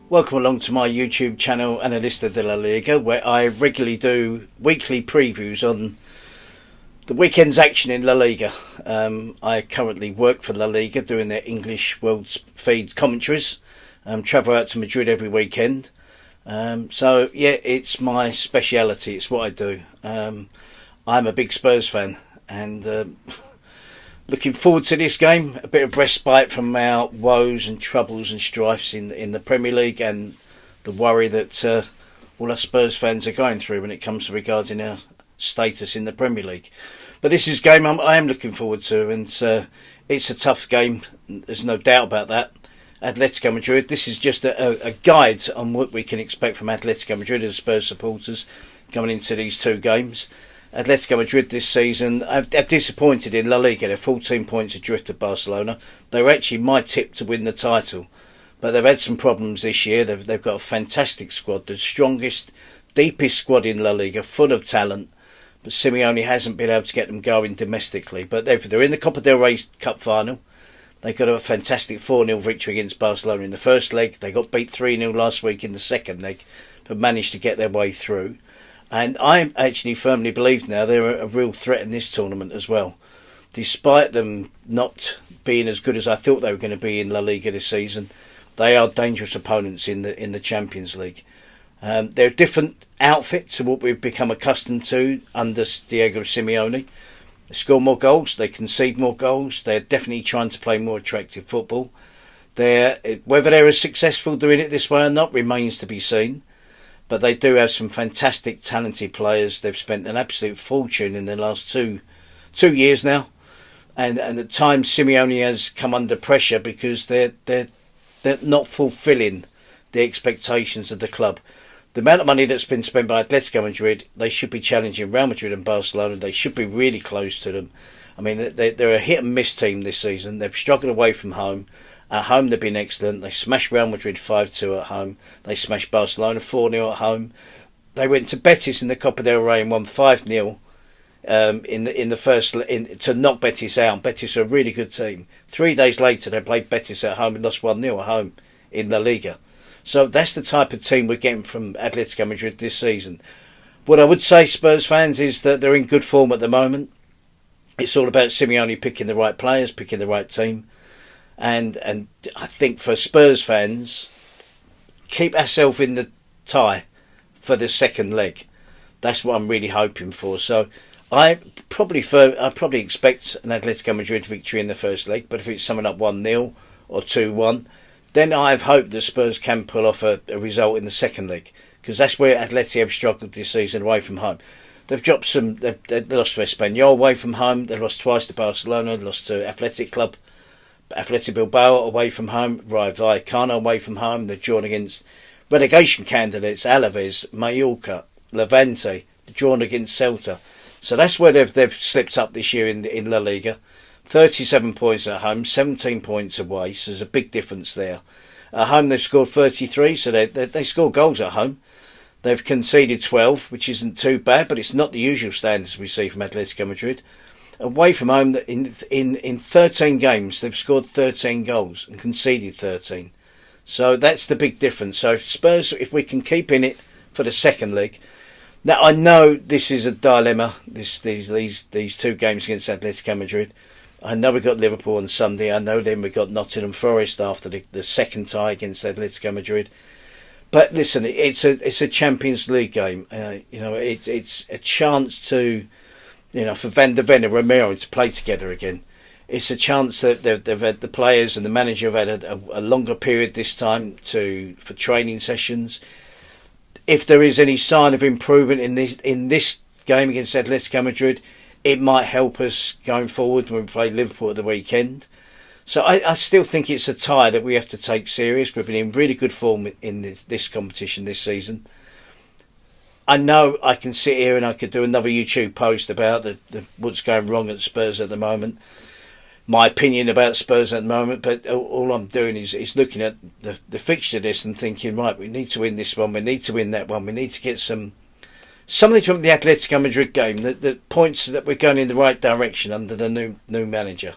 Welcome along to my YouTube channel, Analista de la Liga, where I regularly do weekly previews on the weekend's action in La Liga. I currently work for La Liga doing their English World Feed commentaries. Travel out to Madrid every weekend. So yeah, it's my speciality. It's what I do. I'm a big Spurs fan, and looking forward to this game. A bit of respite from our woes and troubles and strifes in the Premier League, and the worry that all us Spurs fans are going through when it comes to regarding our status in the Premier League. But this is a game I am looking forward to, and it's a tough game. There's no doubt about that. Atletico Madrid. This is just a guide on what we can expect from Atletico Madrid as Spurs supporters coming into these two games. Atletico Madrid this season have disappointed in La Liga. They're 14 points adrift of Barcelona. They were actually my tip to win the title, but they've had some problems this year. They've got a fantastic squad, the strongest, deepest squad in La Liga, full of talent. But Simeone hasn't been able to get them going domestically. But they're in the Copa del Rey Cup final. They got a fantastic 4-0 victory against Barcelona in the first leg. They got beat 3-0 last week in the second leg, but managed to get their way through. And I actually firmly believe now they're a real threat in this tournament as well. Despite them not being as good as I thought they were going to be in La Liga this season, they are dangerous opponents in the Champions League. They're a different outfit to what we've become accustomed to under Diego Simeone. They score more goals, they concede more goals, they're definitely trying to play more attractive football. Whether they're as successful doing it this way or not remains to be seen. But they do have some fantastic, talented players. They've spent an absolute fortune in the last two years now, and at times Simeone has come under pressure because they're not fulfilling the expectations of the club. The amount of money that's been spent by Atletico Madrid, they should be challenging Real Madrid and Barcelona. They should be really close to them. I mean, they're a hit and miss team this season. They've struggled away from home. At home, they've been excellent. They smashed Real Madrid 5-2 at home. They smashed Barcelona 4-0 at home. They went to Betis in the Copa del Rey and won 5-0 in the first to knock Betis out. Betis are a really good team. 3 days later, they played Betis at home and lost 1-0 at home in La Liga. So that's the type of team we're getting from Atletico Madrid this season. What I would say, Spurs fans, is that they're in good form at the moment. It's all about Simeone picking the right players, picking the right team. And I think for Spurs fans, keep ourselves in the tie for the second leg. That's what I'm really hoping for. So I probably expect an Atletico Madrid victory in the first leg. But if it's something up 1-0 or 2-1, then I have hope that Spurs can pull off a result in the second leg, because that's where Atleti have struggled this season away from home. They've dropped some. They lost to Espanyol away from home. They lost twice to Barcelona. They lost to Athletic Bilbao away from home, Rayo Vallecano away from home. They're drawn against relegation candidates, Alaves, Mallorca, Levante. They're drawn against Celta. So that's where they've slipped up this year in La Liga. 37 points at home, 17 points away, so there's a big difference there. At home they've scored 33, so they score goals at home. They've conceded 12, which isn't too bad, but it's not the usual standards we see from Atletico Madrid. Away from home, in 13 games, they've scored 13 goals and conceded 13. So that's the big difference. So if we can keep in it for the second leg. Now, I know this is a dilemma, these two games against Atletico Madrid. I know we've got Liverpool on Sunday. I know then we've got Nottingham Forest after the second tie against Atletico Madrid. But listen, it's a Champions League game. It's a chance to, for Van der Ven and Romero to play together again. It's a chance that they've had, the players and the manager have had a longer period this time for training sessions. If there is any sign of improvement in this game against Atletico Madrid, it might help us going forward when we play Liverpool at the weekend. So I still think it's a tie that we have to take serious. We've been in really good form in this competition this season. I know I can sit here and I could do another YouTube post about what's going wrong at Spurs at the moment. My opinion about Spurs at the moment, but all I'm doing is looking at the fixture list and thinking, right, we need to win this one, we need to win that one, we need to get something from the Atletico Madrid game that points that we're going in the right direction under the new manager.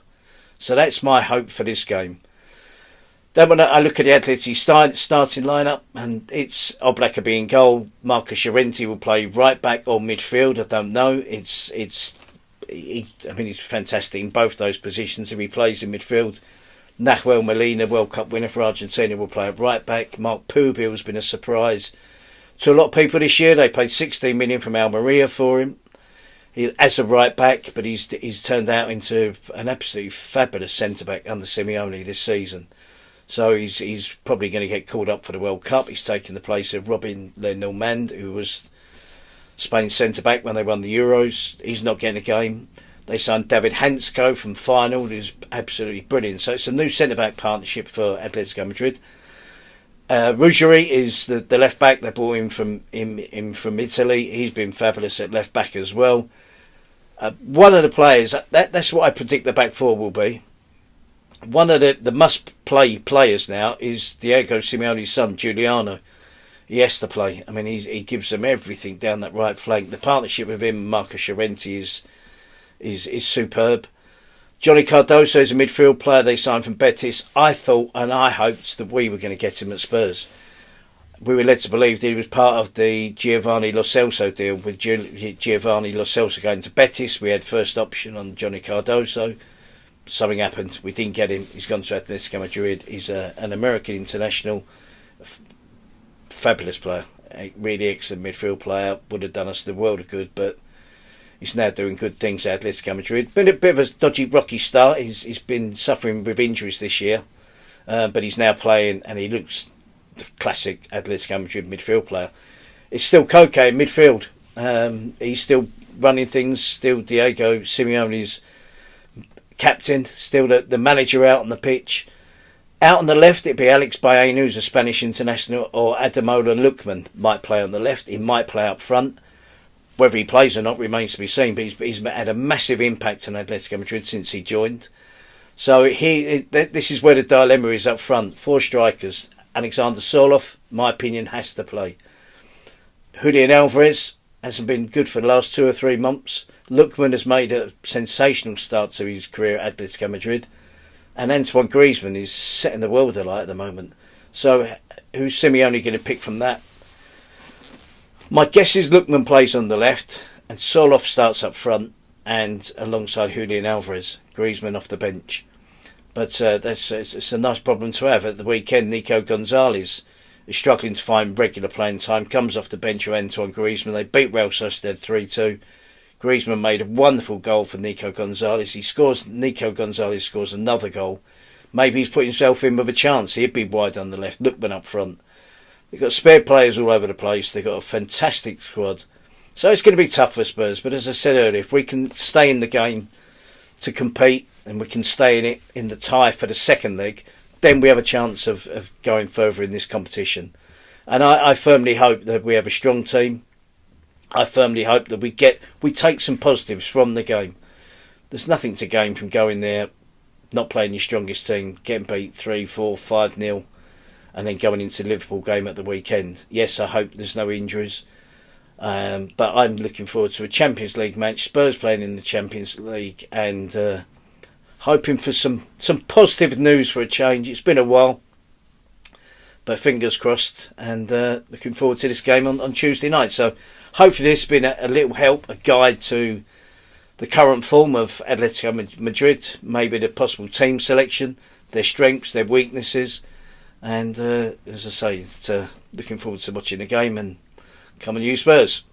So that's my hope for this game. Then when I look at the Atleti starting lineup, and it's Oblak being goal, Marcus Llorente will play right back or midfield. I don't know. He's fantastic in both those positions. If he plays in midfield, Nahuel Molina, World Cup winner for Argentina, will play at right back. Mark Pubil has been a surprise to a lot of people this year. They paid 16 million from Almeria for him as a right back, but he's turned out into an absolutely fabulous centre back under Simeone this season. So he's probably going to get called up for the World Cup. He's taking the place of Robin Lenormand, who was Spain's centre-back when they won the Euros. He's not getting a game. They signed David Hansko from Feyenoord, who's absolutely brilliant. So it's a new centre-back partnership for Atletico Madrid. Ruggieri is the left-back. They brought him from Italy. He's been fabulous at left-back as well. One of the players, that's what I predict the back four will be. One of the must-play players now is Diego Simeone's son, Giuliano. He has to play. I mean, he gives them everything down that right flank. The partnership with him and Marcus Llorente is superb. Johnny Cardoso is a midfield player they signed from Betis. I thought and I hoped that we were going to get him at Spurs. We were led to believe that he was part of the Giovanni Lo Celso deal, with Giovanni Lo Celso going to Betis. We had first option on Johnny Cardoso. Something happened. We didn't get him. He's gone to Atletico Madrid. He's an American international. Fabulous player. A really excellent midfield player. Would have done us the world of good, but he's now doing good things at Atletico Madrid. Been a bit of a dodgy, rocky start. He's been suffering with injuries this year, but he's now playing and he looks the classic Atletico Madrid midfield player. It's still Koke in midfield. He's still running things. Still Diego Simeone's captain. Still the manager out on the pitch. Out on the left, it'd be Alex Baena, who's a Spanish international, or Ademola Lookman might play on the left. He might play up front. Whether he plays or not remains to be seen, but he's had a massive impact on Atletico Madrid since he joined. So this is where the dilemma is up front. Four strikers. Alexander Soloff, my opinion, has to play. Julian Alvarez hasn't been good for the last 2 or 3 months. Lookman has made a sensational start to his career at Atletico Madrid. And Antoine Griezmann is setting the world alight at the moment. So who's Simeone going to pick from that? My guess is Lookman plays on the left and Soloff starts up front and alongside Julian Alvarez, Griezmann off the bench. But it's a nice problem to have. At the weekend, Nico Gonzalez is struggling to find regular playing time, comes off the bench with Antoine Griezmann. They beat Real Sociedad 3-2. Griezmann made a wonderful goal for Nico Gonzalez. Nico Gonzalez scores another goal. Maybe he's put himself in with a chance. He'd be wide on the left. Lookman up front. They've got spare players all over the place. They've got a fantastic squad. So it's going to be tough for Spurs. But as I said earlier, if we can stay in the game to compete and we can stay in it in the tie for the second leg, then we have a chance of going further in this competition. And I firmly hope that we have a strong team. I firmly hope that we take some positives from the game. There's nothing to gain from going there, not playing your strongest team, getting beat 3, 4, 5-0, and then going into the Liverpool game at the weekend. Yes, I hope there's no injuries, but I'm looking forward to a Champions League match, Spurs playing in the Champions League, and hoping for some positive news for a change. It's been a while, but fingers crossed, and looking forward to this game on Tuesday night. So hopefully this has been a little help, a guide to the current form of Atletico Madrid, maybe the possible team selection, their strengths, their weaknesses, and as I say, looking forward to watching the game and come on you Spurs.